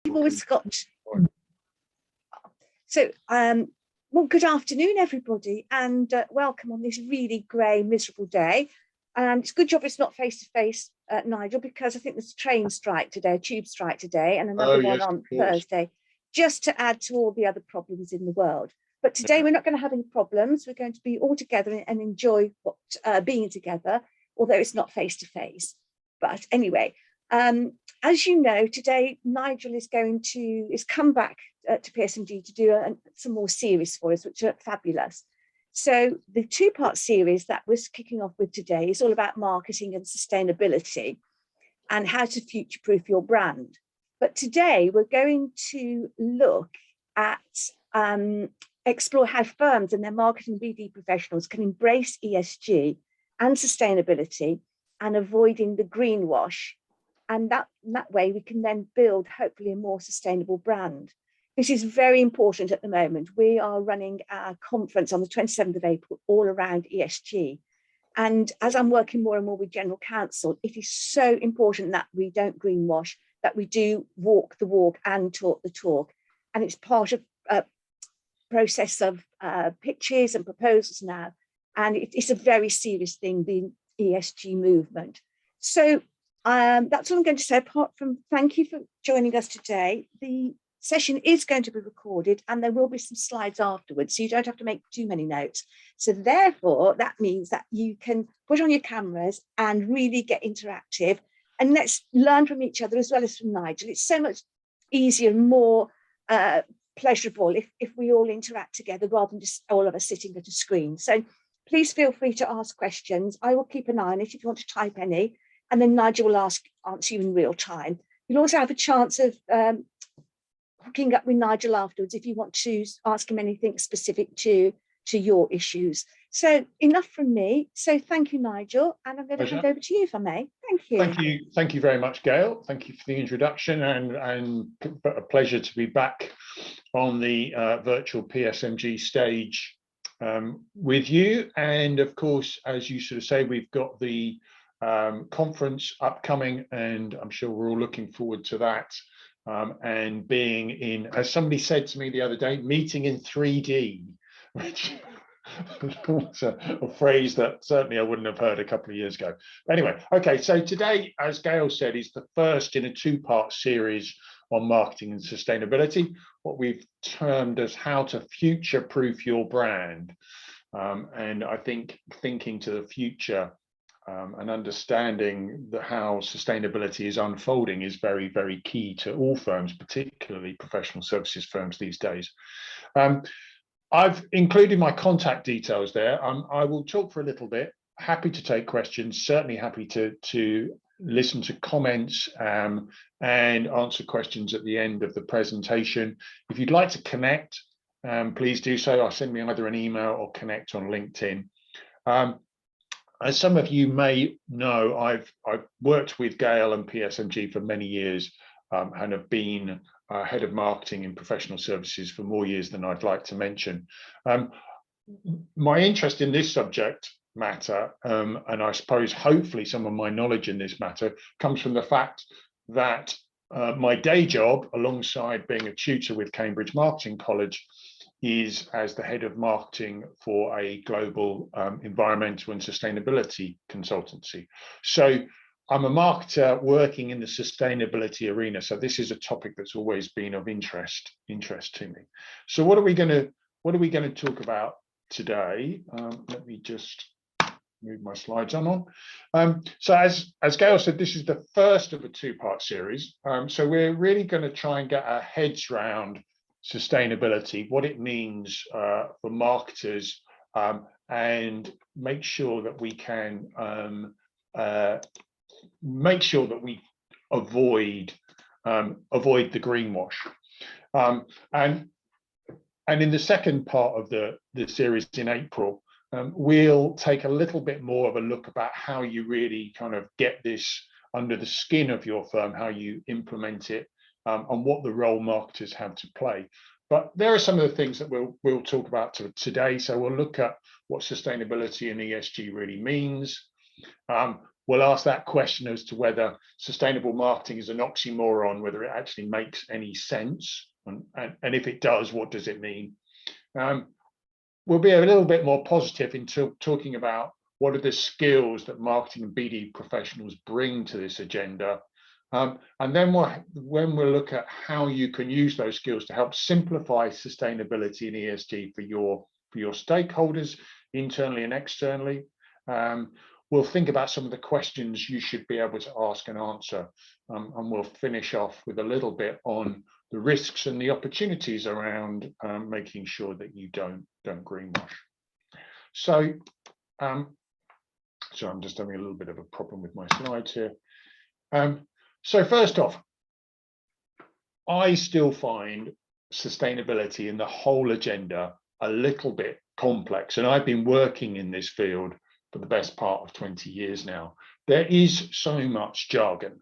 You've always got. So, well, good afternoon, everybody, and welcome on this really grey, miserable day. And it's a good job it's not face to face, Nigel, because I think there's a train strike today, a tube strike today, and another one on Thursday, just to add to all the other problems in the world. But today we're not going to have any problems. We're going to be all together and enjoy what being together, although it's not face to face. But anyway, as you know, today Nigel is come back to PSMG to do some more series for us, which are fabulous. So the two-part series that we're kicking off with today is all about marketing and sustainability and how to future-proof your brand. But today we're going to look at explore how firms and their marketing BD professionals can embrace ESG and sustainability and avoiding the greenwash. And that way we can then build hopefully a more sustainable brand. This is very important at the moment. We are running our conference on the 27th of April all around ESG. And as I'm working more and more with General Counsel, it is so important that we don't greenwash, that we do walk the walk and talk the talk. And it's part of a process of pitches and proposals now. And it's a very serious thing, the ESG movement. So that's all I'm going to say, apart from thank you for joining us today. The session is going to be recorded and there will be some slides afterwards, so you don't have to make too many notes. So therefore, that means that you can put on your cameras and really get interactive, and let's learn from each other as well as from Nigel. It's so much easier and more pleasurable if we all interact together rather than just all of us sitting at a screen. So please feel free to ask questions. I will keep an eye on it if you want to type any, and then Nigel will answer you in real time. You'll also have a chance of hooking up with Nigel afterwards if you want to ask him anything specific to your issues. So enough from me. So thank you, Nigel, and I'm going to hand over to you if I may. Thank you. Thank you very much, Gail. Thank you for the introduction, and a pleasure to be back on the virtual PSMG stage with you. And of course, as you sort of say, we've got the conference upcoming, and I'm sure we're all looking forward to that. And being in, as somebody said to me the other day, meeting in 3D, which was a phrase that certainly I wouldn't have heard a couple of years ago. But anyway, okay, so today, as Gail said, is the first in a two-part series on marketing and sustainability, what we've termed as how to future-proof your brand. And I think thinking to the future and understanding how sustainability is unfolding is very, very key to all firms, particularly professional services firms these days. I've included my contact details there. I will talk for a little bit, happy to take questions, certainly happy to listen to comments and answer questions at the end of the presentation. If you'd like to connect, please do so. I'll send me either an email or connect on LinkedIn. As some of you may know, I've worked with Gail and PSMG for many years and have been head of marketing in professional services for more years than I'd like to mention. My interest in this subject matter, and I suppose hopefully some of my knowledge in this matter, comes from the fact that my day job, alongside being a tutor with Cambridge Marketing College, is as the head of marketing for a global environmental and sustainability consultancy. So I'm a marketer working in the sustainability arena. So this is a topic that's always been of interest to me. So what are we going to talk about today? Let me just move my slides on. So as Gail said, this is the first of a two-part series. So we're really going to try and get our heads round sustainability, what it means for marketers, and make sure that we can make sure that we avoid the greenwash. And in the second part of the series in April, we'll take a little bit more of a look about how you really kind of get this under the skin of your firm, how you implement it, and what the role marketers have to play. But there are some of the things that we'll talk about today. So we'll look at what sustainability and ESG really means. we'll ask that question as to whether sustainable marketing is an oxymoron, whether it actually makes any sense, and if it does, what does it mean? We'll be a little bit more positive into talking about what are the skills that marketing and BD professionals bring to this agenda. And then when we'll look at how you can use those skills to help simplify sustainability and ESG for your stakeholders, internally and externally, we'll think about some of the questions you should be able to ask and answer. And we'll finish off with a little bit on the risks and the opportunities around making sure that you don't greenwash. So, so I'm just having a little bit of a problem with my slides here. So first off, I still find sustainability in the whole agenda a little bit complex, and I've been working in this field for the best part of 20 years now. There is so much jargon.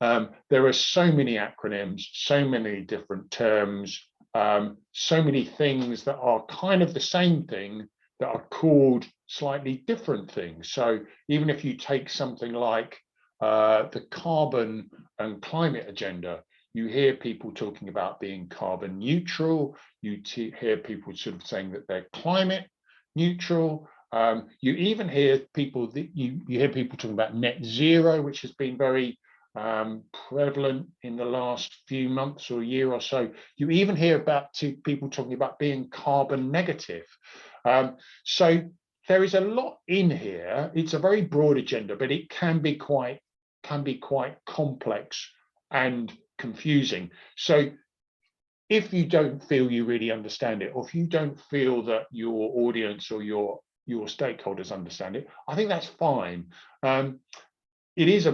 There are so many acronyms, so many different terms, so many things that are kind of the same thing that are called slightly different things. So even if you take something like the carbon and climate agenda, you hear people talking about being carbon neutral. You hear people sort of saying that they're climate neutral. You even hear people talking about net zero, which has been very prevalent in the last few months or year or so. You even hear about people talking about being carbon negative. So there is a lot in here. It's a very broad agenda, but it can be quite complex and confusing. So if you don't feel you really understand it, or if you don't feel that your audience or your stakeholders understand it, I think that's fine. It is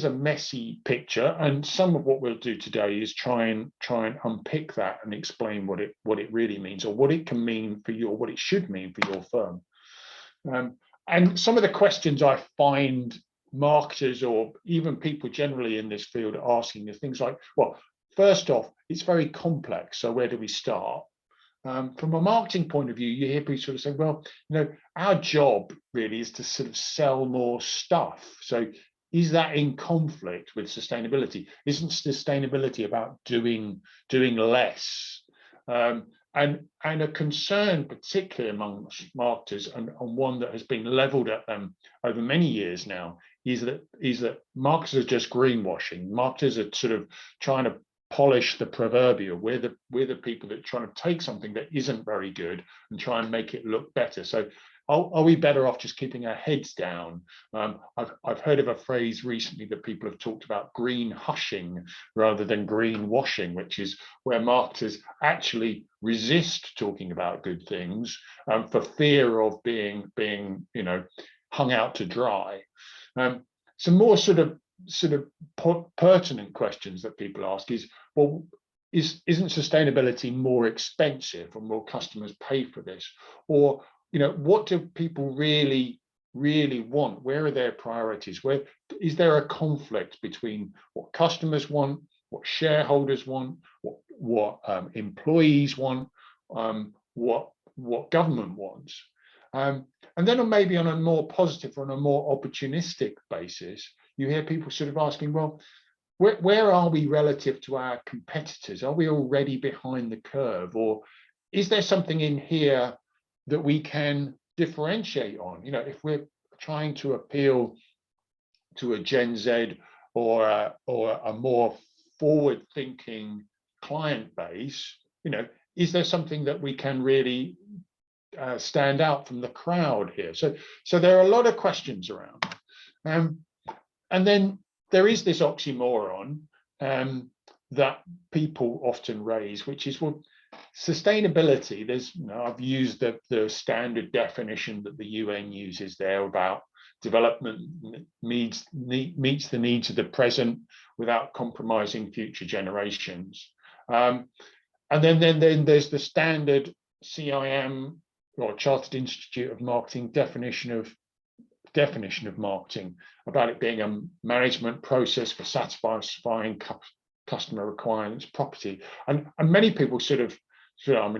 a messy picture, and some of what we'll do today is try and unpick that and explain what it really means, or what it can mean for you, or what it should mean for your firm. And some of the questions I find marketers or even people generally in this field are asking are things like, well, first off, it's very complex, so where do we start? From a marketing point of view, you hear people sort of say, well, our job really is to sort of sell more stuff. So is that in conflict with sustainability? Isn't sustainability about doing less? And a concern, particularly amongst marketers, and one that has been leveled at them over many years now, is that marketers are just greenwashing. Marketers are sort of trying to polish the proverbial. We're the people that are trying to take something that isn't very good and try and make it look better. So are we better off just keeping our heads down? I've heard of a phrase recently that people have talked about green hushing rather than greenwashing, which is where marketers actually resist talking about good things for fear of being hung out to dry. Some more sort of pertinent questions that people ask is, well, isn't sustainability more expensive, or more customers pay for this? Or what do people really want? Where are their priorities? Where is there a conflict between what customers want, what shareholders want, what employees want, what government wants? And then maybe on a more positive, on a more opportunistic basis, you hear people sort of asking, well, where are we relative to our competitors? Are we already behind the curve? Or is there something in here that we can differentiate on? If we're trying to appeal to a Gen Z or a more forward-thinking client base, is there something that we can really stand out from the crowd here? So there are a lot of questions around. And then there is this oxymoron that people often raise, which is, well, sustainability, I've used the standard definition that the UN uses there about development meets the needs of the present without compromising future generations. And then there's the standard CIM, or Chartered Institute of Marketing definition of marketing, about it being a management process for satisfying customer requirements, property. And many people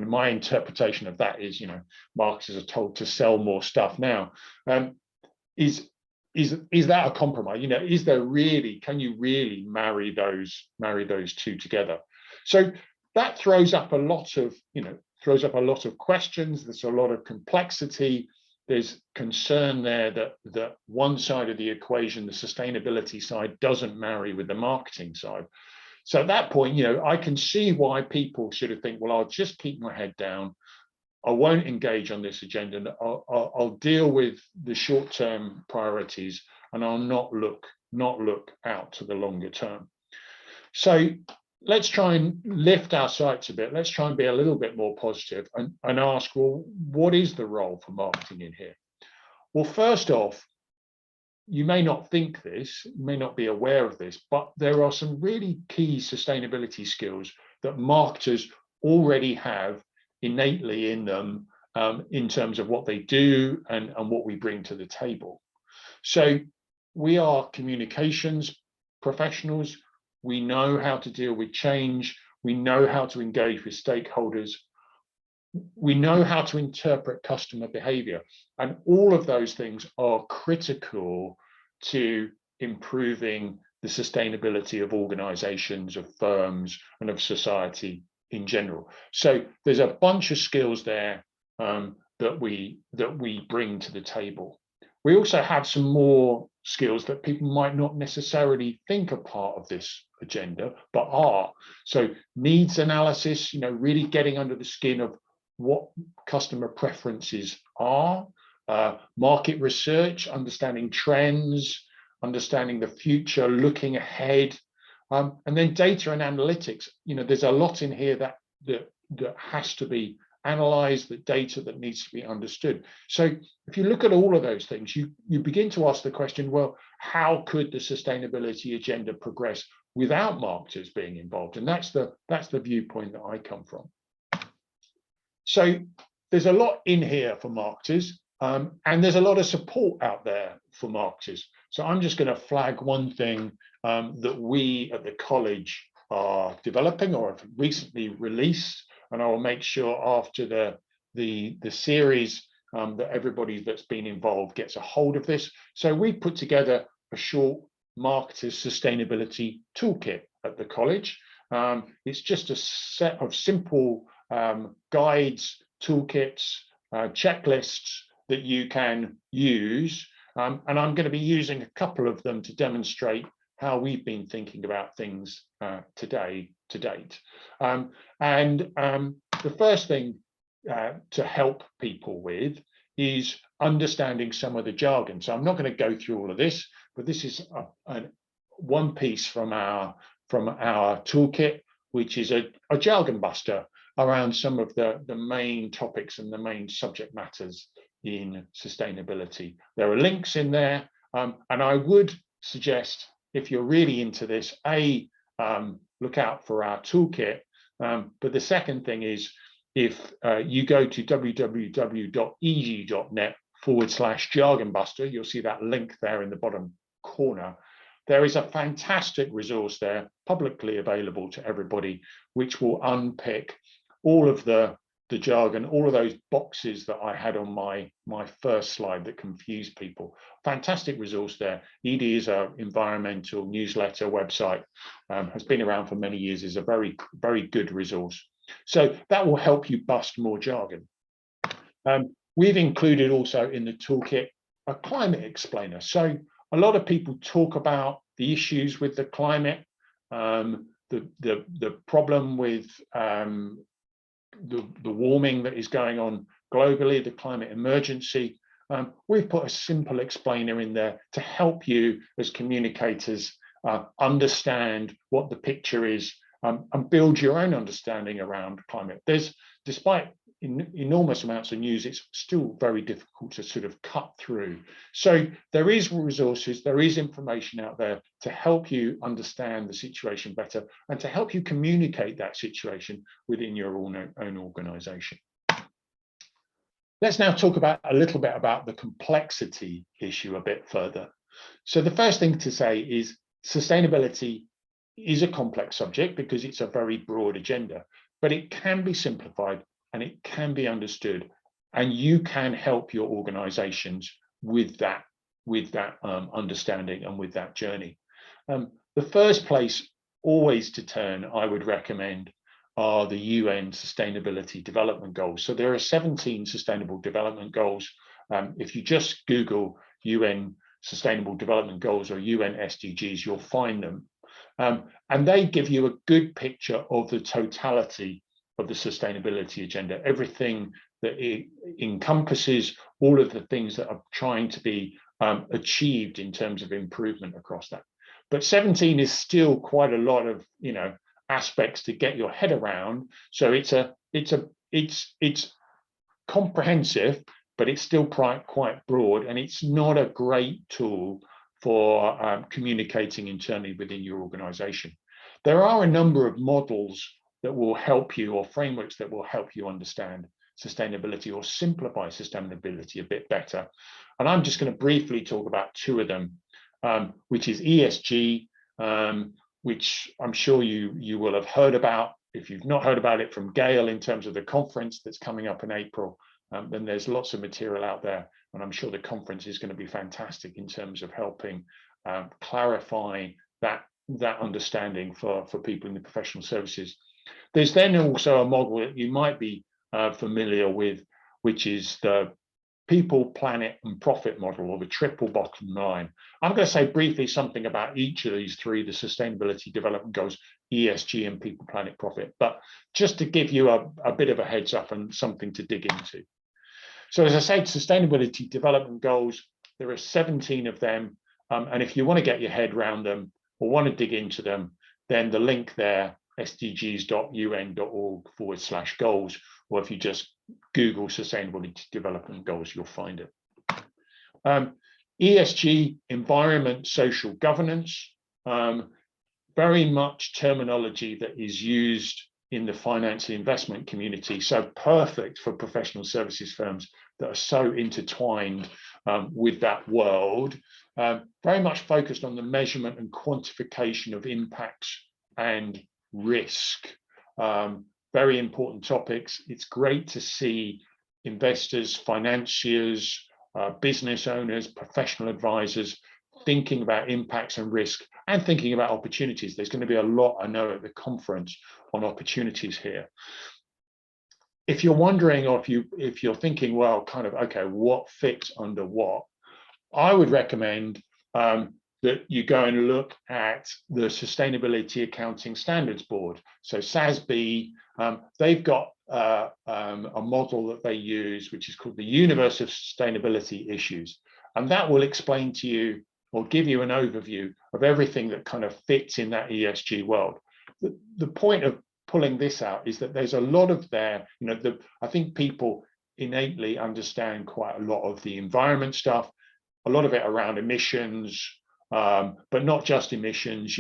my interpretation of that is, marketers are told to sell more stuff now. Is is that a compromise? You know, is there really, can you really marry those two together? So that throws up a lot of, questions. There's a lot of complexity. There's concern there that one side of the equation, the sustainability side, doesn't marry with the marketing side. So at that point, I can see why people sort of think, well, I'll just keep my head down. I won't engage on this agenda. I'll deal with the short-term priorities, and I'll not look out to the longer term. So let's try and lift our sights a bit. Let's try and be a little bit more positive and ask, well, what is the role for marketing in here? Well, first off, you may not think this, you may not be aware of this, but there are some really key sustainability skills that marketers already have innately in them, in terms of what they do and what we bring to the table. So we are communications professionals. We know how to deal with change. We know how to engage with stakeholders. We know how to interpret customer behavior. And all of those things are critical to improving the sustainability of organizations, of firms, and of society in general. So there's a bunch of skills there that we bring to the table. We also have some more skills that people might not necessarily think are part of this agenda, but are. So needs analysis, really getting under the skin of what customer preferences are, market research, understanding trends, understanding the future, looking ahead, and then data and analytics. There's a lot in here that has to be analyzed, the data that needs to be understood. So if you look at all of those things, you begin to ask the question, well, how could the sustainability agenda progress without marketers being involved? And that's the viewpoint that I come from. So there's a lot in here for marketers, and there's a lot of support out there for marketers. So I'm just going to flag one thing that we at the college are developing or have recently released, and I will make sure after the series that everybody that's been involved gets a hold of this. So we put together a short marketers sustainability toolkit at the college. It's just a set of simple guides, toolkits, checklists that you can use. And I'm going to be using a couple of them to demonstrate how we've been thinking about things to date. The first thing to help people with is understanding some of the jargon. So I'm not going to go through all of this, but this is one piece from our toolkit, which is a Jargon Buster around some of the main topics and the main subject matters in sustainability. There are links in there, and I would suggest, if you're really into this, look out for our toolkit. But the second thing is, if you go to www.easy.net/Jargon Buster, you'll see that link there in the bottom corner. There is a fantastic resource there, publicly available to everybody, which will unpick all of the jargon, all of those boxes that I had on my first slide that confused people. Fantastic resource there. ED is an environmental newsletter website, has been around for many years, is a very, very good resource. So that will help you bust more jargon. We've included also in the toolkit a climate explainer. So a lot of people talk about the issues with the climate, the problem with the warming that is going on globally, the climate emergency. We've put a simple explainer in there to help you as communicators understand what the picture is, and build your own understanding around climate. Despite enormous amounts of news, it's still very difficult to sort of cut through. So there is resources, there is information out there to help you understand the situation better and to help you communicate that situation within your own organization. Let's now talk a little bit about the complexity issue a bit further. So the first thing to say is sustainability is a complex subject because it's a very broad agenda, but it can be simplified and it can be understood, and you can help your organizations with that that understanding and with that journey. The first place always to turn, I would recommend, are the UN Sustainability Development Goals. So there are 17 Sustainable Development Goals. If you just Google UN Sustainable Development Goals or UN SDGs, you'll find them. And they give you a good picture of the totality of the sustainability agenda, everything that it encompasses, all of the things that are trying to be achieved in terms of improvement across that. But 17 is still quite a lot of, aspects to get your head around. So it's comprehensive, but it's still quite broad, and it's not a great tool for communicating internally within your organization. There are a number of models that will help you, or frameworks that will help you understand sustainability or simplify sustainability a bit better. And I'm just going to briefly talk about two of them, which is ESG, which I'm sure you will have heard about. If you've not heard about it from Gail in terms of the conference that's coming up in April, then there's lots of material out there. And I'm sure the conference is going to be fantastic in terms of helping clarify that understanding for people in the professional services. There's then also a model that you might be familiar with, which is the people, planet, and profit model, or the triple bottom line. I'm going to say briefly something about each of these three, the Sustainability Development Goals, ESG, and people, planet, profit, but just to give you a bit of a heads up and something to dig into. So as I said, Sustainability Development Goals, there are 17 of them, and if you want to get your head around them or want to dig into them, then the link there, sdgs.un.org/goals, or if you just Google Sustainability Development Goals, you'll find it. ESG, environment, social governance, very much terminology that is used in the finance and investment community, so perfect for professional services firms that are so intertwined with that world, very much focused on the measurement and quantification of impacts and risk. Very important topics. It's great to see investors, financiers, business owners, professional advisors thinking about impacts and risk and thinking about opportunities. There's going to be a lot, I know, at the conference on opportunities here. If you're wondering, or if you're thinking, well, kind of, okay, what fits under what, I would recommend that you go and look at the Sustainability Accounting Standards Board. So SASB, they've got a model that they use, which is called the Universe of Sustainability Issues. And that will explain to you or give you an overview of everything that kind of fits in that ESG world. The point of pulling this out is that there's a lot of there, I think people innately understand quite a lot of the environment stuff, a lot of it around emissions, but not just emissions,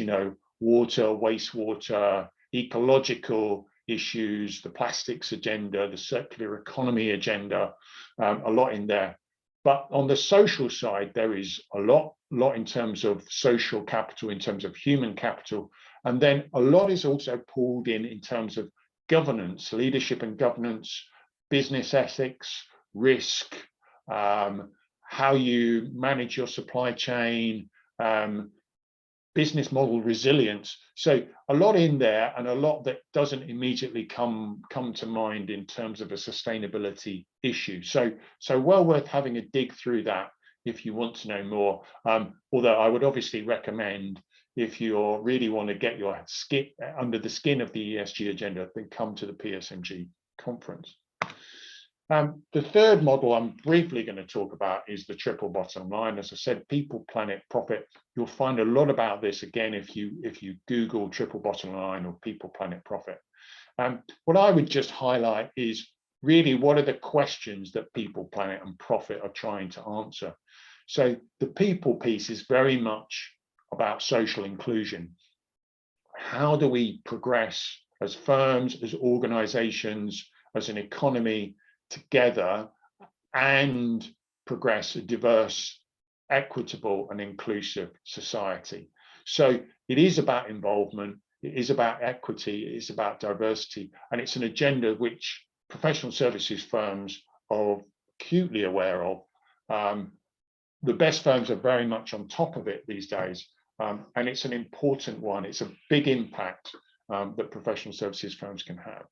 water, wastewater, ecological issues, the plastics agenda, the circular economy agenda, a lot in there. But on the social side, there is a lot in terms of social capital, in terms of human capital. And then a lot is also pulled in terms of governance, leadership and governance, business ethics, risk, how you manage your supply chain, business model resilience. So a lot in there, and a lot that doesn't immediately come to mind in terms of a sustainability issue. So well worth having a dig through that if you want to know more. Although I would obviously recommend, if you really want to get your skin under the skin of the ESG agenda, then come to the PSMG conference. The third model I'm briefly going to talk about is the triple bottom line. As I said, people, planet, profit. You'll find a lot about this again if you Google triple bottom line or people, planet, profit. What I would just highlight is really what are the questions that people, planet, and profit are trying to answer. So the people piece is very much about social inclusion. How do we progress as firms, as organizations, as an economy together and progress a diverse, equitable, and inclusive society? So it is about involvement, it is about equity, it is about diversity, and it's an agenda which professional services firms are acutely aware of. the best firms are very much on top of it these days, and it's an important one. It's a big impact that professional services firms can have.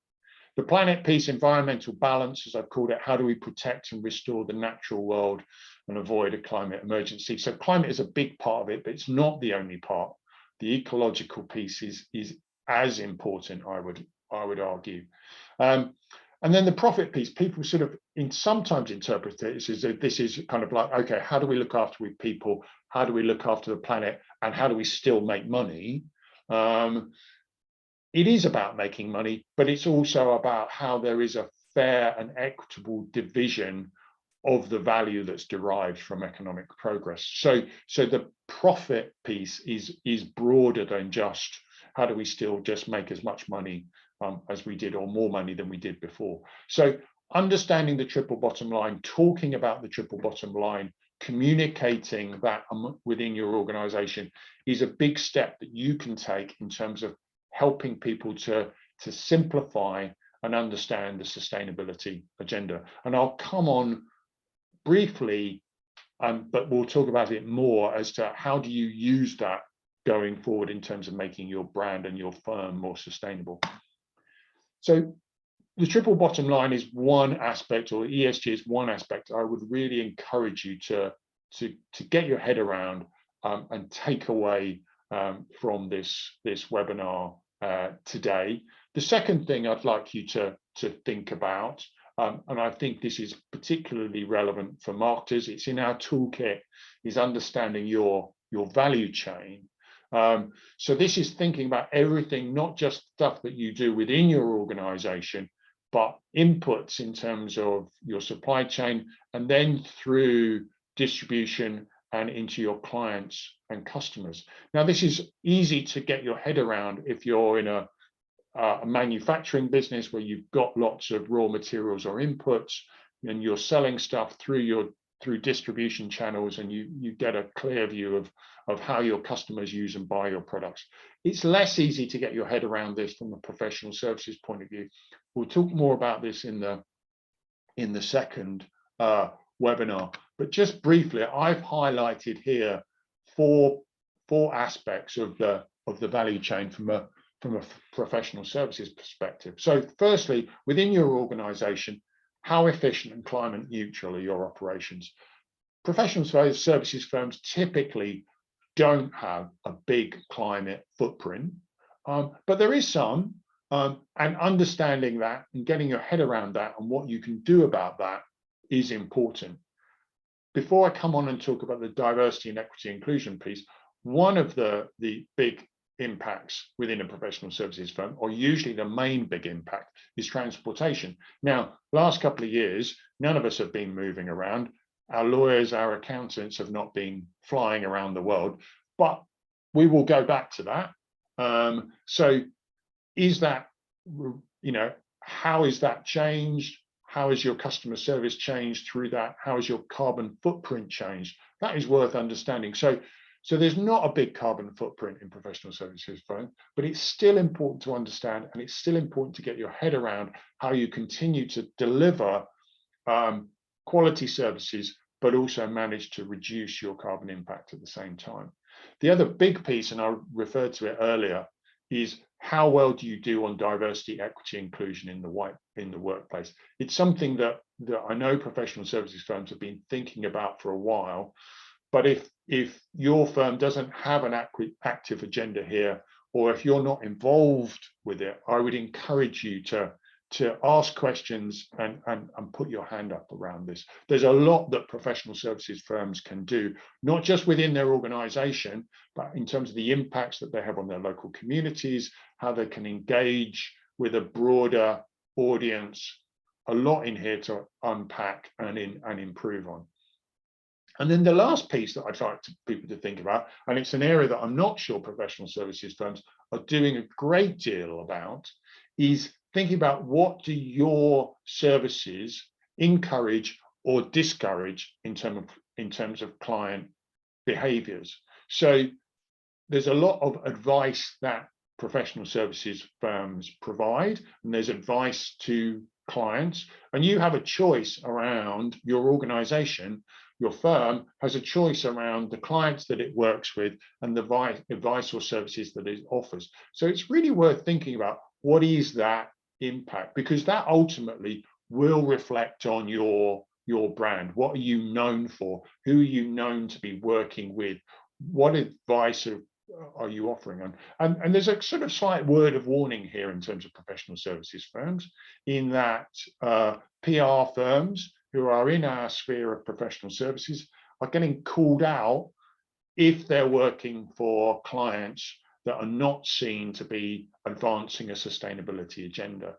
The planet piece, environmental balance, as I've called it, how do we protect and restore the natural world and avoid a climate emergency? So climate is a big part of it, but it's not the only part. The ecological piece is as important, I would argue. And then the profit piece, people sort of sometimes interpret it as if this is kind of like, okay, how do we look after people? How do we look after the planet? And how do we still make money? It is about making money, but it's also about how there is a fair and equitable division of the value that's derived from economic progress. So the profit piece is broader than just how do we still just make as much money as we did, or more money than we did before. So understanding the triple bottom line, talking about the triple bottom line, communicating that within your organization is a big step that you can take in terms of helping people to simplify and understand the sustainability agenda. And I'll come on briefly, but we'll talk about it more as to how do you use that going forward in terms of making your brand and your firm more sustainable. So the triple bottom line is one aspect, or ESG is one aspect I would really encourage you to get your head around and take away from this webinar today. The second thing I'd like you to think about, and I think this is particularly relevant for marketers, it's in our toolkit, is understanding your value chain. So this is thinking about everything, not just stuff that you do within your organization, but inputs in terms of your supply chain, and then through distribution and into your clients and customers. Now, this is easy to get your head around if you're in a manufacturing business where you've got lots of raw materials or inputs, and you're selling stuff through distribution channels, and you get a clear view of how your customers use and buy your products. It's less easy to get your head around this from a professional services point of view. We'll talk more about this in the second webinar, but just briefly, I've highlighted here four aspects of the value chain from a professional services perspective. So firstly, within your organization, how efficient and climate neutral are your operations? Professional services firms typically don't have a big climate footprint, but there is some, and understanding that and getting your head around that and what you can do about that is important. Before I come on and talk about the diversity and equity inclusion piece, one of the big impacts within a professional services firm, or usually the main big impact, is transportation. Now, last couple of years, none of us have been moving around. Our lawyers, our accountants have not been flying around the world, but we will go back to that. So is that, how is that changed? How has your customer service changed through that? How has your carbon footprint changed? That is worth understanding. So there's not a big carbon footprint in professional services firm, but it's still important to understand, and it's still important to get your head around how you continue to deliver quality services, but also manage to reduce your carbon impact at the same time. The other big piece, and I referred to it earlier, is how well do you do on diversity, equity, inclusion in the workplace? It's something that I know professional services firms have been thinking about for a while. But if your firm doesn't have an active agenda here, or if you're not involved with it, I would encourage you to ask questions and put your hand up around this. There's a lot that professional services firms can do, not just within their organization, but in terms of the impacts that they have on their local communities, how they can engage with a broader audience. A lot in here to unpack and improve on. And then the last piece that I'd like people to think about, and it's an area that I'm not sure professional services firms are doing a great deal about, is thinking about what do your services encourage or discourage in terms of client behaviors. So there's a lot of advice that professional services firms provide, and there's advice to clients, and you have a choice around your organization your firm has a choice around the clients that it works with and the advice or services that it offers. So it's really worth thinking about what is that impact, because that ultimately will reflect on your brand. What are you known for? Who are you known to be working with? What advice are you offering? And there's a sort of slight word of warning here in terms of professional services firms, in that PR firms who are in our sphere of professional services are getting called out if they're working for clients that are not seen to be advancing a sustainability agenda.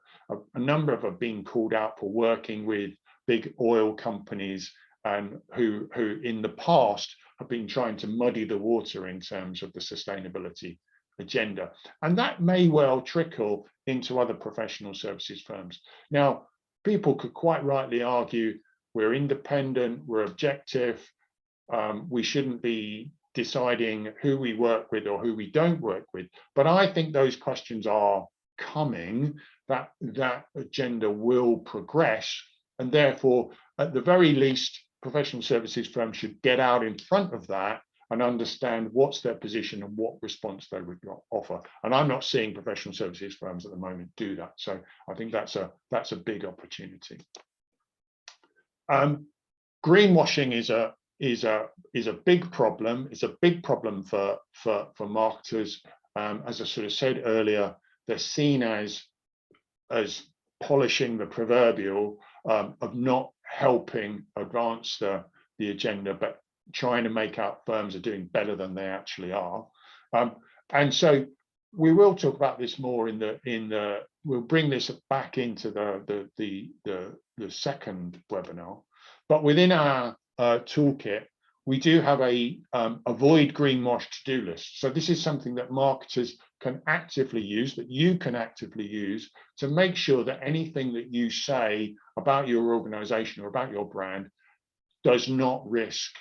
A number of them are being called out for working with big oil companies and who in the past have been trying to muddy the water in terms of the sustainability agenda. And that may well trickle into other professional services firms. Now, people could quite rightly argue we're independent, we're objective, we shouldn't be deciding who we work with or who we don't work with. But I think those questions are coming, that agenda will progress, and therefore, at the very least, professional services firms should get out in front of that and understand what's their position and what response they would offer. And I'm not seeing professional services firms at the moment do that. So I think that's a big opportunity. Greenwashing is a big problem. It's a big problem for marketers. As I sort of said earlier, they're seen as polishing the proverbial, of not helping advance the agenda, but trying to make out firms are doing better than they actually are. And so we will talk about this more we'll bring this back into the second webinar. But within our toolkit, we do have a avoid greenwash to-do list. So this is something that marketers can actively use, that you can actively use to make sure that anything that you say about your organization or about your brand does not risk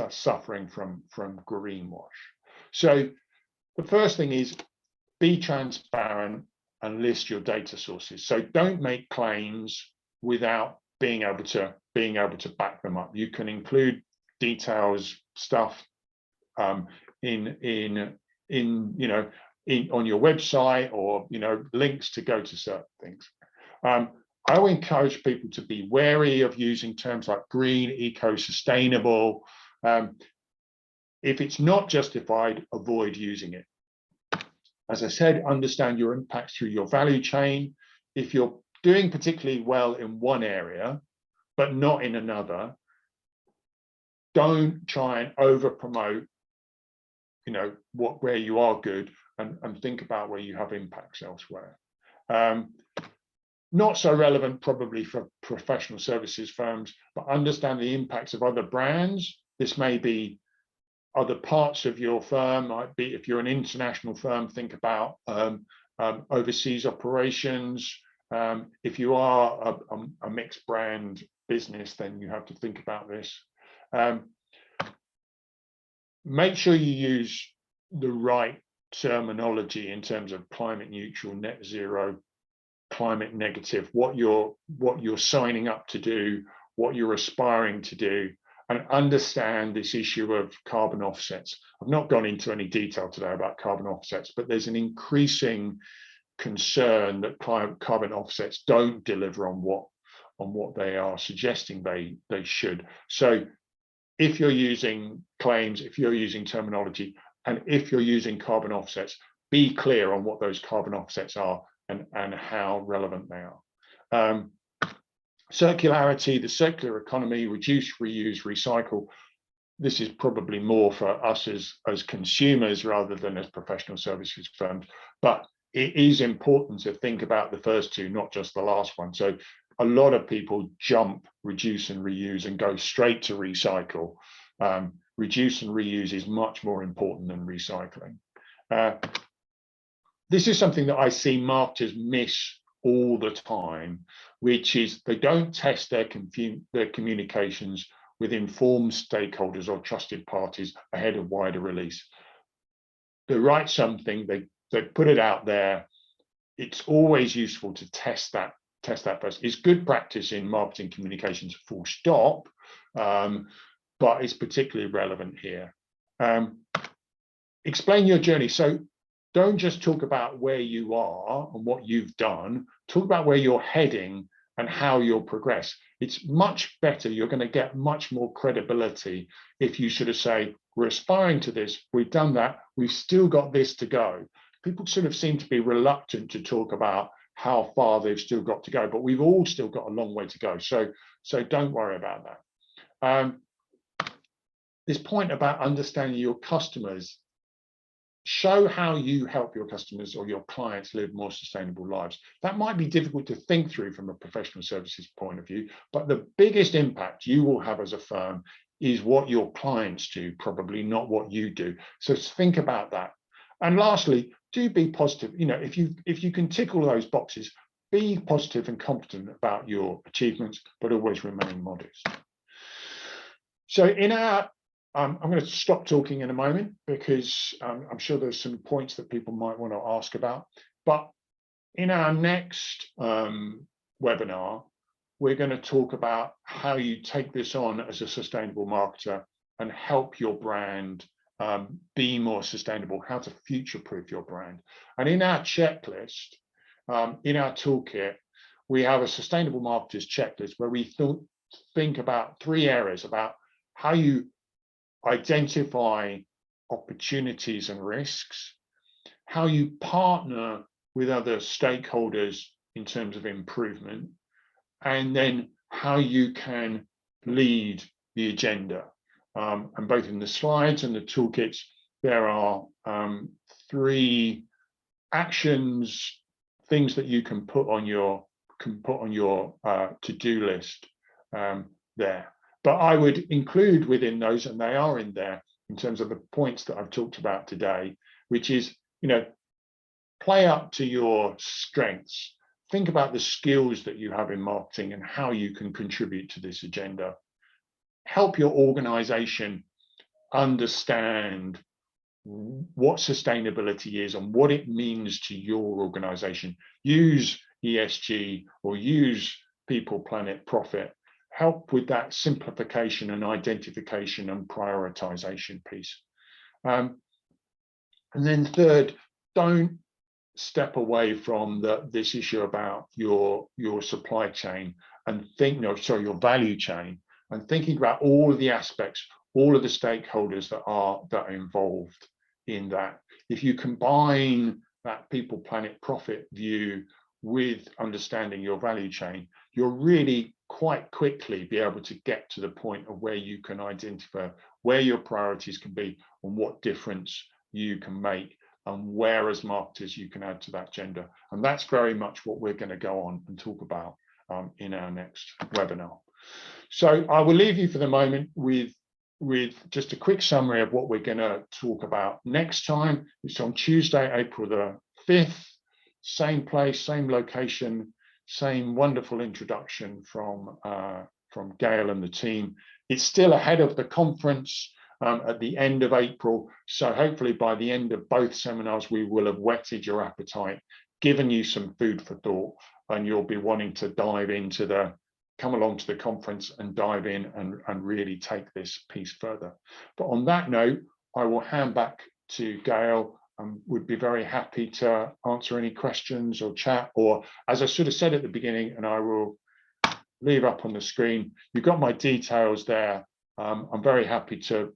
suffering from greenwash. So the first thing is be transparent and list your data sources. So don't make claims without being able to back them up. You can include details, stuff on your website, or links to go to certain things. I will encourage people to be wary of using terms like green, eco, sustainable. If it's not justified, avoid using it. As I said, understand your impacts through your value chain. If you're doing particularly well in one area, but not in another, don't try and over promote, where you are good, and think about where you have impacts elsewhere. Not so relevant probably for professional services firms, but understand the impacts of other brands. This may be other parts of your firm, might be if you're an international firm, think about overseas operations. If you are a mixed brand business, then you have to think about this. Make sure you use the right terminology in terms of climate neutral, net zero, climate negative, what you're signing up to do, what you're aspiring to do, and understand this issue of carbon offsets. I've not gone into any detail today about carbon offsets, but there's an increasing concern that carbon offsets don't deliver on what they are suggesting they should. So if you're using claims, if you're using terminology, and if you're using carbon offsets, be clear on what those carbon offsets are and how relevant they are. Circularity, the circular economy, reduce, reuse, recycle. This is probably more for us as consumers rather than as professional services firms, but it is important to think about the first two, not just the last one. So a lot of people jump reduce and reuse and go straight to recycle. Reduce and reuse is much more important than recycling. This is something that I see marketers miss all the time, which is they don't test their communications with informed stakeholders or trusted parties ahead of wider release. They write something, they put it out there. It's always useful to test that first. It's good practice in marketing communications, full stop, but it's particularly relevant here. Explain your journey. So don't just talk about where you are and what you've done, talk about where you're heading and how you'll progress. It's much better, you're going to get much more credibility if you sort of say, we're aspiring to this, we've done that, we've still got this to go. People sort of seem to be reluctant to talk about how far they've still got to go, but we've all still got a long way to go. So don't worry about that. This point about understanding your customers, show how you help your customers or your clients live more sustainable lives. That might be difficult to think through from a professional services point of view, but the biggest impact you will have as a firm is what your clients do, probably not what you do. So think about that. And lastly, do be positive. You know, if you can tick all those boxes, be positive and confident about your achievements, but always remain modest. So in our I'm going to stop talking in a moment because I'm sure there's some points that people might want to ask about. But in our next webinar, we're going to talk about how you take this on as a sustainable marketer and help your brand be more sustainable, how to future-proof your brand. And in our checklist, in our toolkit, we have a sustainable marketers checklist where we think about 3 areas about how you identify opportunities and risks, how you partner with other stakeholders in terms of improvement, and then how you can lead the agenda. And both in the slides and the toolkits, there are 3 actions, things that you can put on your to-do list there. But I would include within those, and they are in there in terms of the points that I've talked about today, which is, you know, play up to your strengths. Think about the skills that you have in marketing and how you can contribute to this agenda. Help your organization understand what sustainability is and what it means to your organization. Use ESG or use people, planet, profit. Help with that simplification and identification and prioritization piece. And then third, don't step away from this issue about your supply chain and think, no, sorry, your value chain, and thinking about all of the aspects, all of the stakeholders that are involved in that. If you combine that people, planet, profit view with understanding your value chain, you'll really quite quickly be able to get to the point of where you can identify where your priorities can be and what difference you can make and where as marketers you can add to that agenda. And that's very much what we're going to go on and talk about in our next webinar. So I will leave you for the moment with just a quick summary of what we're going to talk about next time. It's on Tuesday, April the 5th, same place, same location, same wonderful introduction from Gail and the team. It's still ahead of the conference at the end of April. So hopefully by the end of both seminars, we will have whetted your appetite, given you some food for thought, and you'll be wanting to dive into come along to the conference and dive in and really take this piece further. But on that note, I will hand back to Gail. Would be very happy to answer any questions or chat, or as I sort of said at the beginning, and I will leave up on the screen, you've got my details there. I'm very happy to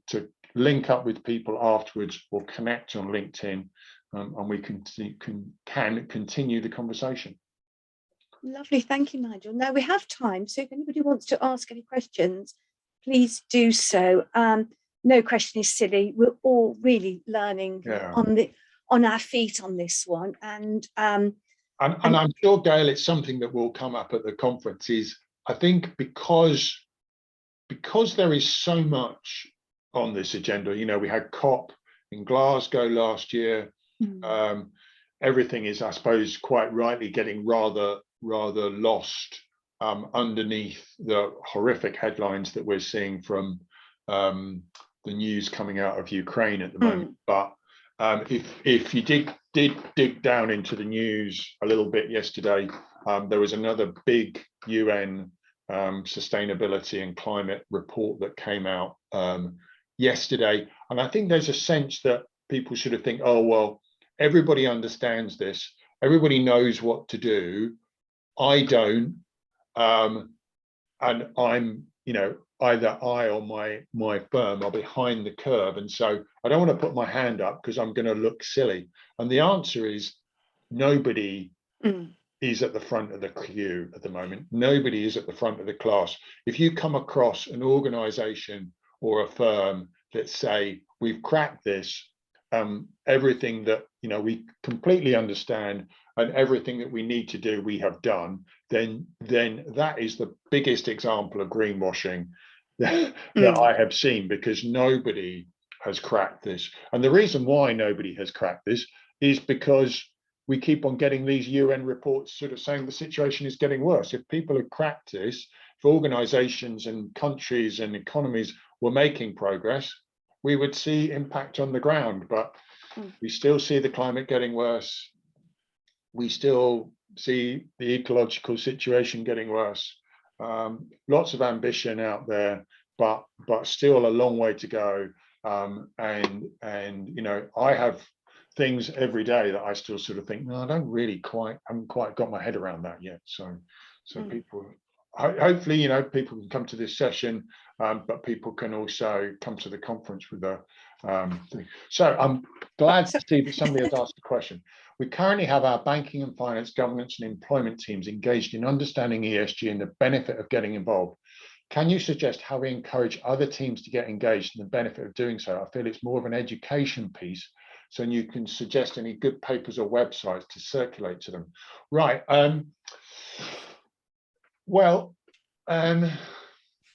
link up with people afterwards or connect on LinkedIn, and we can continue the conversation. Lovely, thank you, Nigel. Now we have time, so if anybody wants to ask any questions, please do so. No question is silly. We're all really learning on our feet on this one, and I'm sure, Gail, it's something that will come up at the conference. Is I think because there is so much on this agenda. You know, we had COP in Glasgow last year. Everything is, I suppose, quite rightly getting rather lost underneath the horrific headlines that we're seeing from the news coming out of Ukraine at the moment. But if you did dig down into the news a little bit yesterday, there was another big UN sustainability and climate report that came out yesterday. And I think there's a sense that people sort of think, oh, well, everybody understands this. Everybody knows what to do. I don't. And I'm, either I or my firm are behind the curve. And so I don't want to put my hand up because I'm going to look silly. And the answer is nobody is at the front of the queue at the moment. Nobody is at the front of the class. If you come across an organization or a firm that say, we've cracked this, everything that we completely understand and everything that we need to do, we have done, then that is the biggest example of greenwashing that I have seen, because nobody has cracked this. And the reason why nobody has cracked this is because we keep on getting these UN reports sort of saying the situation is getting worse. If people had cracked this, if organizations and countries and economies were making progress, we would see impact on the ground. But we still see the climate getting worse. We still see the ecological situation getting worse. Lots of ambition out there, but still a long way to go. And I have things every day that I still sort of think, no, I haven't quite got my head around that yet. So people, hopefully, people can come to this session, but people can also come to the conference with a thing. So I'm glad to see that somebody has asked a question. We currently have our banking and finance, governance and employment teams engaged in understanding ESG and the benefit of getting involved. Can you suggest how we encourage other teams to get engaged and the benefit of doing so? I feel it's more of an education piece. So you can suggest any good papers or websites to circulate to them. Right.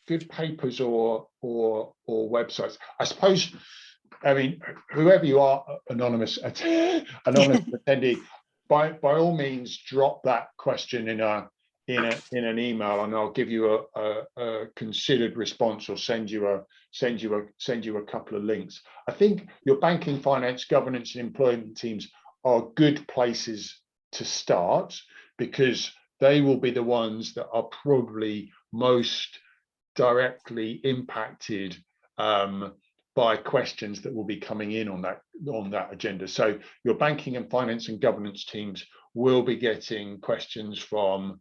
Good papers or websites. I suppose, whoever you are, anonymous attendee, by all means, drop that question in an email, and I'll give you a considered response, or send you a couple of links. I think your banking, finance, governance, and employment teams are good places to start, because they will be the ones that are probably most directly impacted by questions that will be coming in on that agenda. So your banking and finance and governance teams will be getting questions from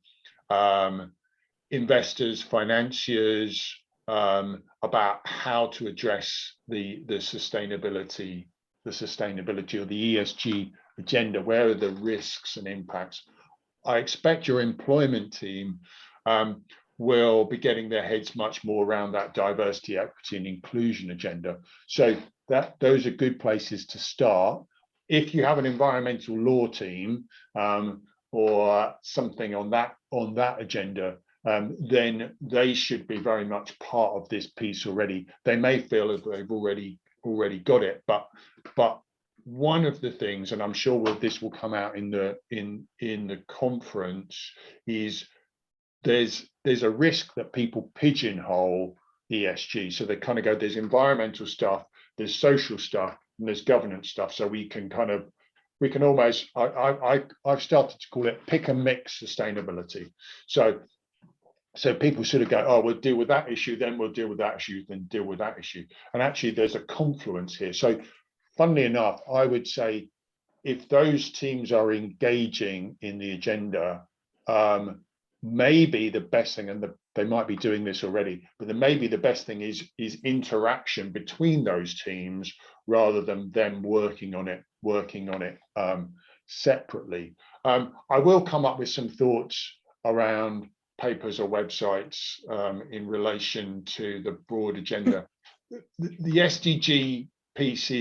investors, financiers, about how to address the sustainability or the ESG agenda. Where are the risks and impacts? I expect your employment team will be getting their heads much more around that diversity, equity, and inclusion agenda. So those are good places to start. If you have an environmental law team or something on that agenda, then they should be very much part of this piece already. They may feel as they've already got it, but one of the things, and I'm sure this will come out in the conference, is there's a risk that people pigeonhole ESG. So they kind of go, there's environmental stuff, there's social stuff, and there's governance stuff. So we can almost, I've started to call it pick and mix sustainability. So people sort of go, oh, we'll deal with that issue, then we'll deal with that issue, then deal with that issue. And actually there's a confluence here. So funnily enough, I would say if those teams are engaging in the agenda, maybe the best thing, and they might be doing this already, but then maybe the best thing is interaction between those teams rather than them working on it separately. I will come up with some thoughts around papers or websites in relation to the broad agenda. The SDG piece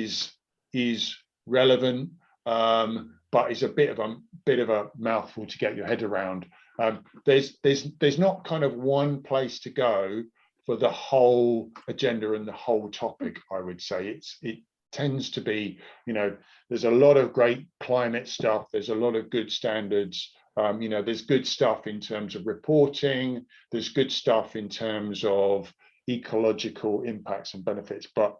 is relevant, but is a bit of a mouthful to get your head around. There's not kind of one place to go for the whole agenda and the whole topic. I would say it tends to be, there's a lot of great climate stuff. There's a lot of good standards. There's good stuff in terms of reporting. There's good stuff in terms of ecological impacts and benefits. But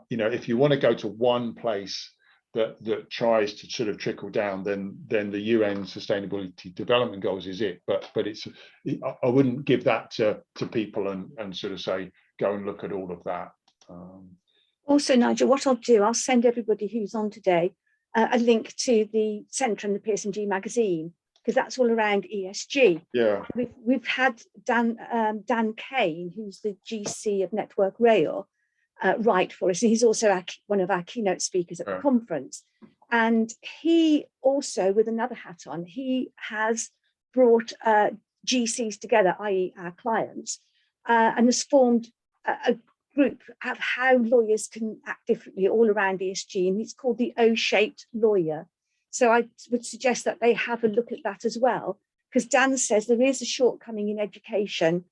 if you want to go to one place, that tries to sort of trickle down, then the UN Sustainability Development Goals is it. But it's, I wouldn't give that to people and sort of say, go and look at all of that. Also, Nigel, what I'll do, I'll send everybody who's on today a link to the Centre and the PSMG magazine, because that's all around ESG. Yeah, we've had Dan Kane, who's the GC of Network Rail, write for us. He's also one of our keynote speakers at the conference. And he also, with another hat on, he has brought GCs together, i.e. our clients, and has formed a group of how lawyers can act differently all around ESG, and it's called the O-shaped lawyer. So I would suggest that they have a look at that as well, because Dan says there is a shortcoming in education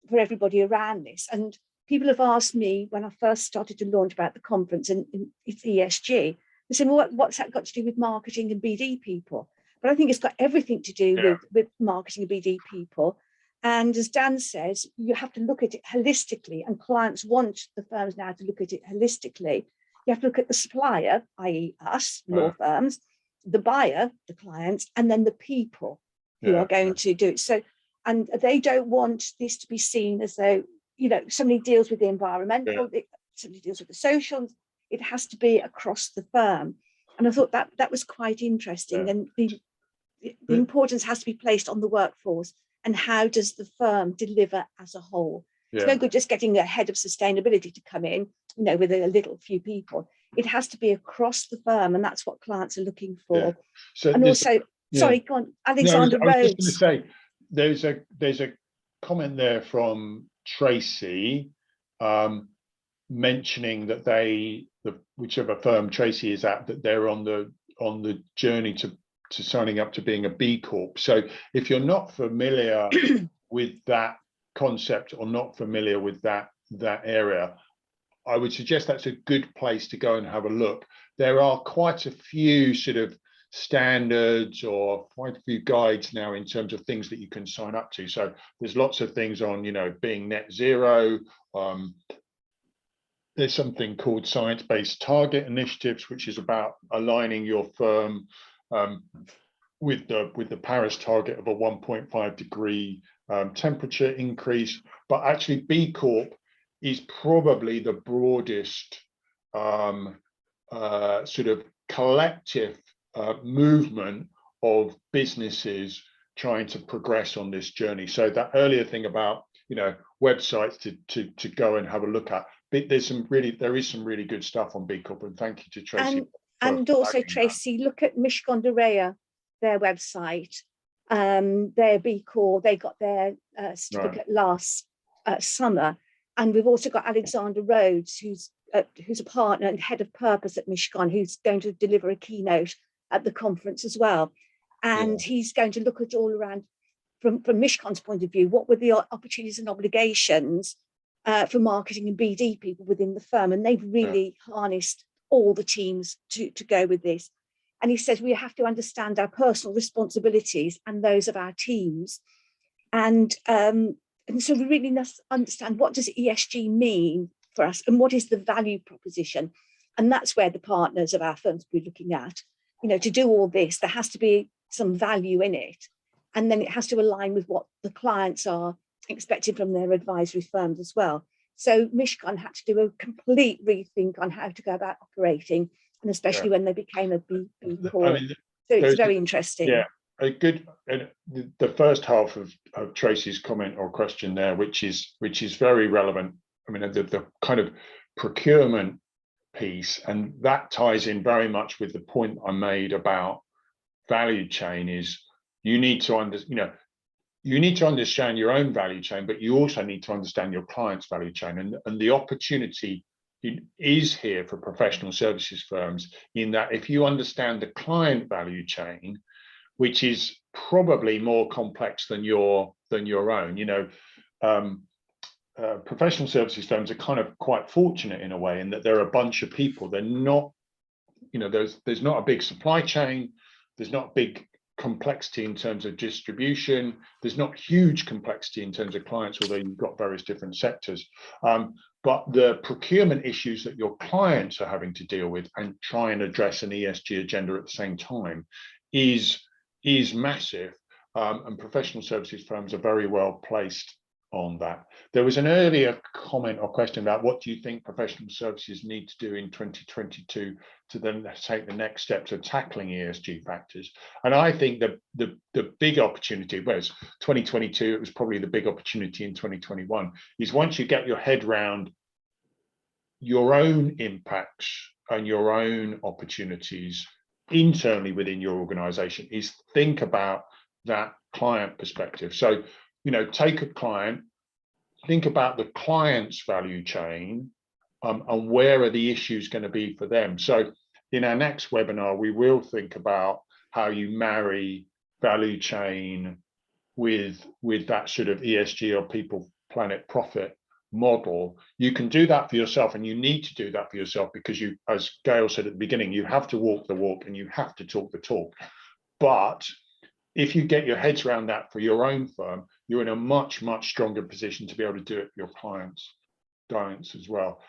for everybody around this. And people have asked me when I first started to launch about the conference and it's ESG, they said, well, what's that got to do with marketing and BD people? But I think it's got everything to do with marketing and BD people. And as Dan says, you have to look at it holistically, and clients want the firms now to look at it holistically. You have to look at the supplier, i.e. us, law firms, the buyer, the clients, and then the people who are going to do it. So, and they don't want this to be seen as though, you know, somebody deals with the environmental, somebody deals with the social. It has to be across the firm. And I thought that was quite interesting. And the importance has to be placed on the workforce. And how does the firm deliver as a whole? It's no good just getting a head of sustainability to come in, you know, with a little few people. It has to be across the firm, and that's what clients are looking for. So and also, sorry, go on, Alexander Rhodes. I was just going to say, there's a comment there from Tracy mentioning that whichever firm Tracy is at, that they're on the journey to signing up to being a B Corp. So if you're not familiar with that concept or not familiar with that area, I would suggest that's a good place to go and have a look. There are quite a few sort of standards or quite a few guides now in terms of things that you can sign up to. So there's lots of things on, you know, being net zero. There's something called science-based target initiatives, which is about aligning your firm with the Paris target of a 1.5 degree temperature increase. But actually B Corp is probably the broadest sort of collective movement of businesses trying to progress on this journey. So that earlier thing about, you know, websites to go and have a look at, there is some really good stuff on B Corp, and thank you to Tracy. And also, Tracy, look at Mishcon de Rea, their website. Their B Corp, they got their certificate last summer. And we've also got Alexander Rhodes, who's a partner and head of purpose at Mishcon, who's going to deliver a keynote at the conference as well. And he's going to look at all around, from Mishcon's point of view, what were the opportunities and obligations for marketing and BD people within the firm. And they've really harnessed all the teams to go with this. And he says we have to understand our personal responsibilities and those of our teams. And so we really must understand, what does ESG mean for us and what is the value proposition? And that's where the partners of our firms will be looking at. You know, to do all this, there has to be some value in it. And then it has to align with what the clients are expecting from their advisory firms as well. So Mishcon had to do a complete rethink on how to go about operating, and especially when they became a B Corp. I mean, so it's very interesting. Yeah, a good. The first half of Tracy's comment or question there, which is very relevant. I mean, the kind of procurement piece, and that ties in very much with the point I made about value chain. Is you need to understand your own value chain, but you also need to understand your client's value chain, and the opportunity is here for professional services firms in that if you understand the client value chain, which is probably more complex than your own, you know, professional services firms are kind of quite fortunate in a way in that there are a bunch of people. They're not, you know, there's not a big supply chain, there's not big complexity in terms of distribution, there's not huge complexity in terms of clients, although you've got various different sectors. but the procurement issues that your clients are having to deal with and try and address an ESG agenda at the same time is massive, and professional services firms are very well placed on that. There was an earlier comment or question about what do you think professional services need to do in 2022 to then take the next steps of tackling ESG factors. And I think the big opportunity, whereas 2022, it was probably the big opportunity in 2021, is once you get your head round your own impacts and your own opportunities internally within your organization, is think about that client perspective. So, you know, take a client, think about the client's value chain, and where are the issues going to be for them. So in our next webinar, we will think about how you marry value chain with that sort of ESG or people, planet, profit model. You can do that for yourself, and you need to do that for yourself because you, as Gail said at the beginning, you have to walk the walk and you have to talk the talk. But if you get your heads around that for your own firm, you're in a much stronger position to be able to do it for your clients as well.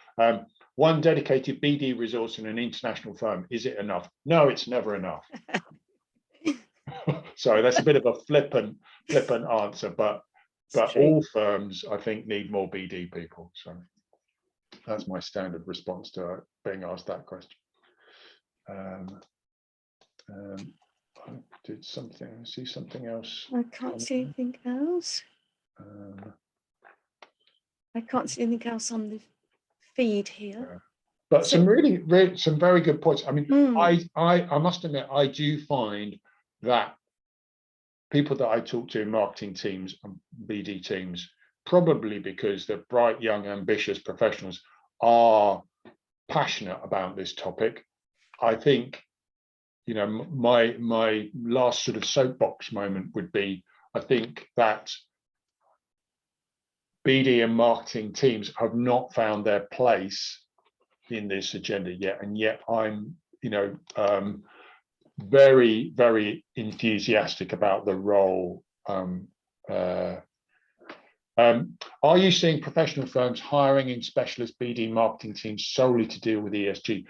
One dedicated BD resource in an international firm, is it enough? No, it's never enough. Sorry, that's a bit of a flippant answer, but all firms, I think, need more BD people. So that's my standard response to being asked that question. I did something, I see something else. I can't see anything else. I can't see anything else on the feed here. But some really some very good points. I mean, I must admit, I do find that people that I talk to in marketing teams and BD teams, probably because they're bright, young, ambitious professionals, are passionate about this topic. I think, you know, my last sort of soapbox moment would be, I think that BD and marketing teams have not found their place in this agenda yet, and yet I'm, you know, very enthusiastic about the role. Are you seeing professional firms hiring in specialist BD marketing teams solely to deal with ESG?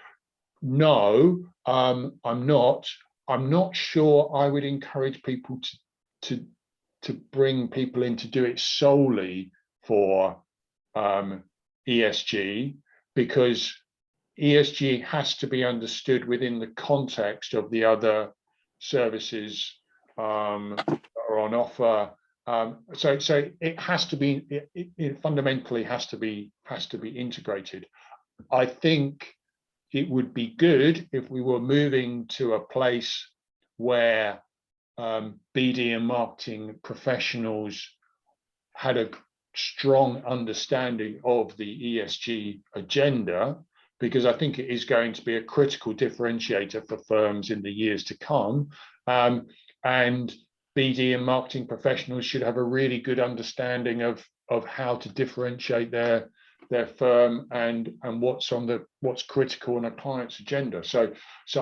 No, I'm not. I'm not sure I would encourage people to bring people in to do it solely for ESG, because ESG has to be understood within the context of the other services that are on offer. So it has to be, it fundamentally has to be integrated. I think it would be good if we were moving to a place where BD and marketing professionals had a strong understanding of the ESG agenda, because I think it is going to be a critical differentiator for firms in the years to come. And BD and marketing professionals should have a really good understanding of how to differentiate their firm and what's critical on a client's agenda. So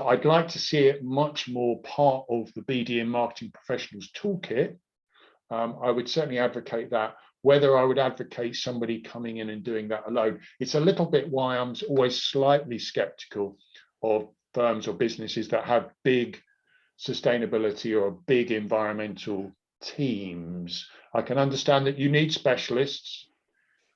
I'd like to see it much more part of the BD and marketing professionals toolkit. I would certainly advocate that. Whether I would advocate somebody coming in and doing that alone, it's a little bit why I'm always slightly skeptical of firms or businesses that have big sustainability or big environmental teams. I can understand that you need specialists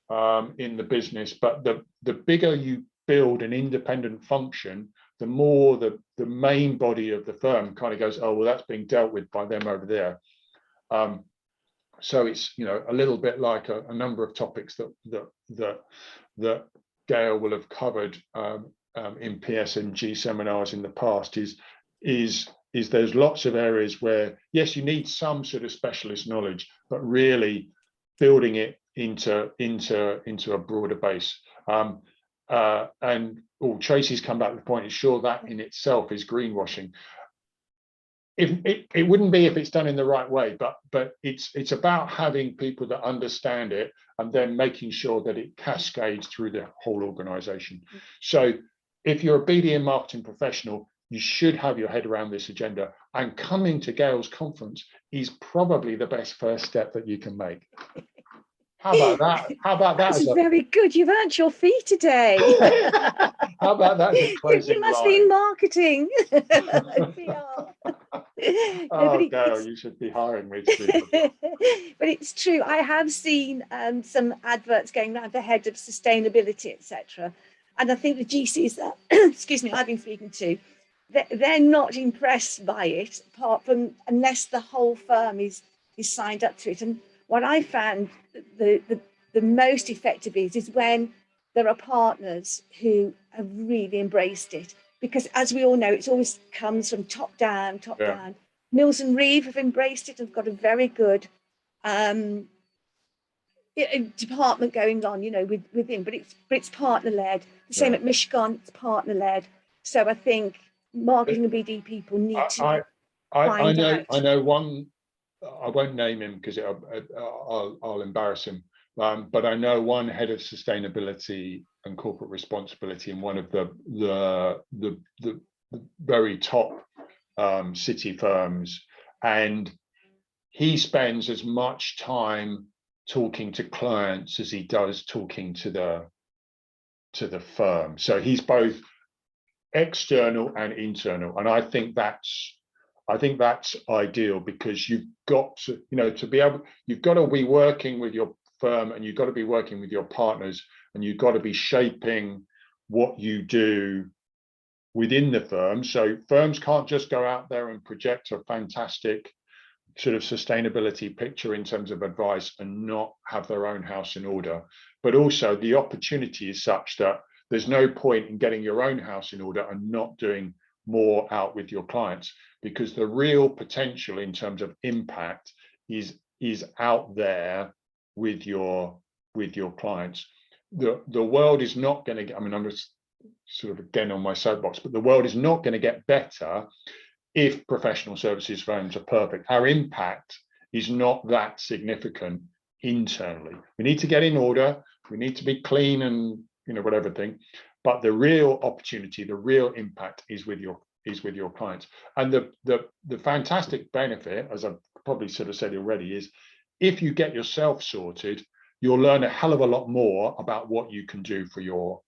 in the business, but the bigger you build an independent function, the more the main body of the firm kind of goes, oh, well, that's being dealt with by them over there. So it's, you know, a little bit like a number of topics that Gail will have covered in PSMG seminars in the past. Is there's lots of areas where, yes, you need some sort of specialist knowledge, but really building it into a broader base. And Tracy's come back to the point, is sure that in itself is greenwashing. It wouldn't be if it's done in the right way, but it's about having people that understand it and then making sure that it cascades through the whole organization. So if you're a BD and marketing professional, you should have your head around this agenda, and coming to Gail's conference is probably the best first step that you can make. How about that? How about that? That's very good. You've earned your fee today. How about that as a closing You must line? be in marketing. PR. Oh, Gail, you should be hiring me to do that. But it's true. I have seen some adverts going around the head of sustainability, etc. And I think the GCs that, excuse me, I've been speaking to, they're not impressed by it, apart from unless the whole firm is signed up to it. And what I found the most effective is when there are partners who have really embraced it. Because as we all know, it always comes from top down, top down. Mills and Reeve have embraced it and have got a very good department going on, within, but it's partner led. The same at Michigan, it's partner led. So I think marketing and BD people need to find out. I know one. I won't name him because I'll embarrass him. But I know one head of sustainability and corporate responsibility in one of the very top city firms, and he spends as much time talking to clients as he does talking to the firm. So he's both external and internal, and I think that's ideal, because you've got to, you've got to be working with your firm, and you've got to be working with your partners, and you've got to be shaping what you do within the firm. So firms can't just go out there and project a fantastic sort of sustainability picture in terms of advice and not have their own house in order. But also the opportunity is such that there's no point in getting your own house in order and not doing more out with your clients, because the real potential in terms of impact is out there with your clients. The world is not going to get, I mean, I'm just sort of again on my soapbox, but the world is not going to get better if professional services firms are perfect. Our impact is not that significant internally. We need to get in order, we need to be clean and whatever thing, but the real opportunity, the real impact is with your clients. And the fantastic benefit, as I've probably sort of said already, is if you get yourself sorted, you'll learn a hell of a lot more about what you can do for your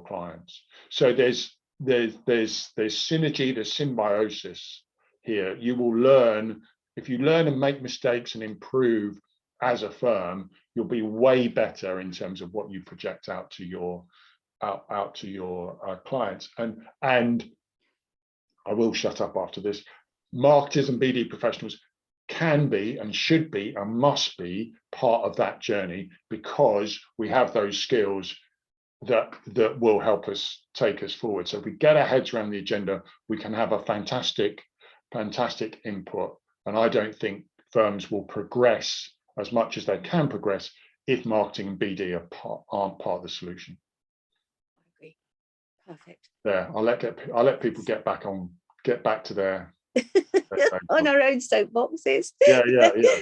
clients. So there's synergy, there's symbiosis here. You will learn, if you learn and make mistakes and improve as a firm, you'll be way better in terms of what you project out to your clients. And I will shut up after this. Marketers and BD professionals can be and should be and must be part of that journey, because we have those skills that will help us take us forward. So if we get our heads around the agenda, we can have a fantastic input. And I don't think firms will progress as much as they can progress if marketing and BD aren't part of the solution. I agree. Perfect. There, I'll let people get back to their on our own soapboxes. Yeah.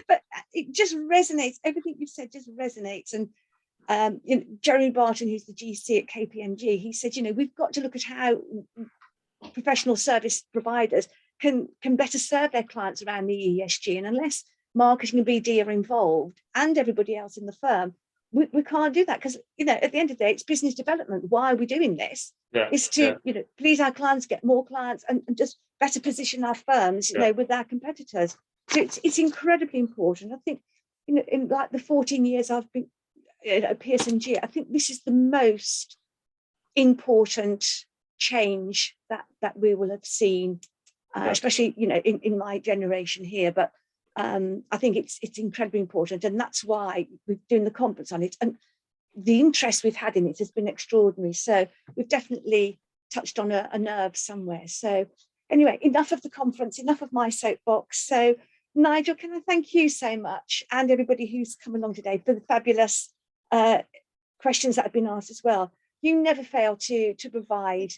But it just resonates. Everything you've said just resonates. And Jeremy Barton, who's the GC at KPMG, he said, we've got to look at how professional service providers can better serve their clients around the ESG. And unless marketing and BD are involved and everybody else in the firm, we can't do that, because at the end of the day, it's business development. Why are we doing this? Is to please our clients, get more clients, and just better position our firms with our competitors. So it's incredibly important. I think in like the 14 years I've been at PSMG, I think this is the most important change that we will have seen, especially in my generation here. But I think it's incredibly important, and that's why we're doing the conference on it. And the interest we've had in it has been extraordinary. So we've definitely touched on a nerve somewhere. So anyway, enough of the conference, enough of my soapbox. So Nigel, can I thank you so much, and everybody who's come along today, for the fabulous questions that have been asked as well. You never fail to provide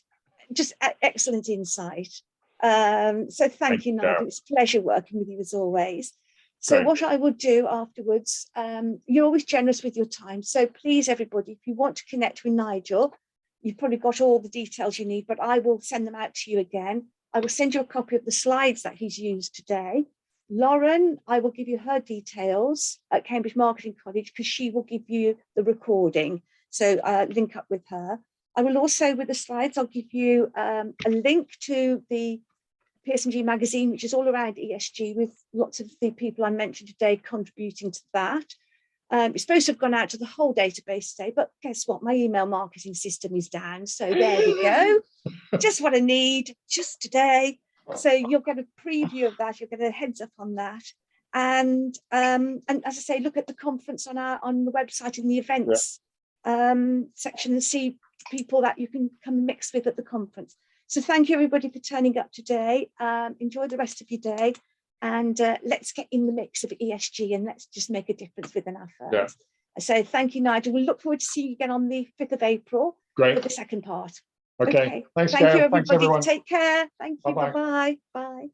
just excellent insight. So thank you, Nigel. It's a pleasure working with you as always. So what I would do afterwards, you're always generous with your time. So please, everybody, if you want to connect with Nigel, you've probably got all the details you need, but I will send them out to you again. I will send you a copy of the slides that he's used today. Lauren, I will give you her details at Cambridge Marketing College because she will give you the recording. So link up with her. I will also, with the slides, I'll give you a link to the PSMG magazine, which is all around ESG, with lots of the people I mentioned today contributing to that. It's supposed to have gone out to the whole database today, but guess what? My email marketing system is down. So there we go. Just what I need, just today. So you'll get a preview of that. You'll get a heads up on that. And as I say, look at the conference on the website in the events section and see people that you can come mix with at the conference. So thank you everybody for turning up today. Enjoy the rest of your day, and let's get in the mix of ESG and let's just make a difference within our firms. Yeah. So thank you, Nigel. We look forward to seeing you again on the 5th of April for the second part. Okay. Thanks, thank you everybody. Thanks, everyone. Take care. Thank you. Bye-bye. Bye-bye. Bye.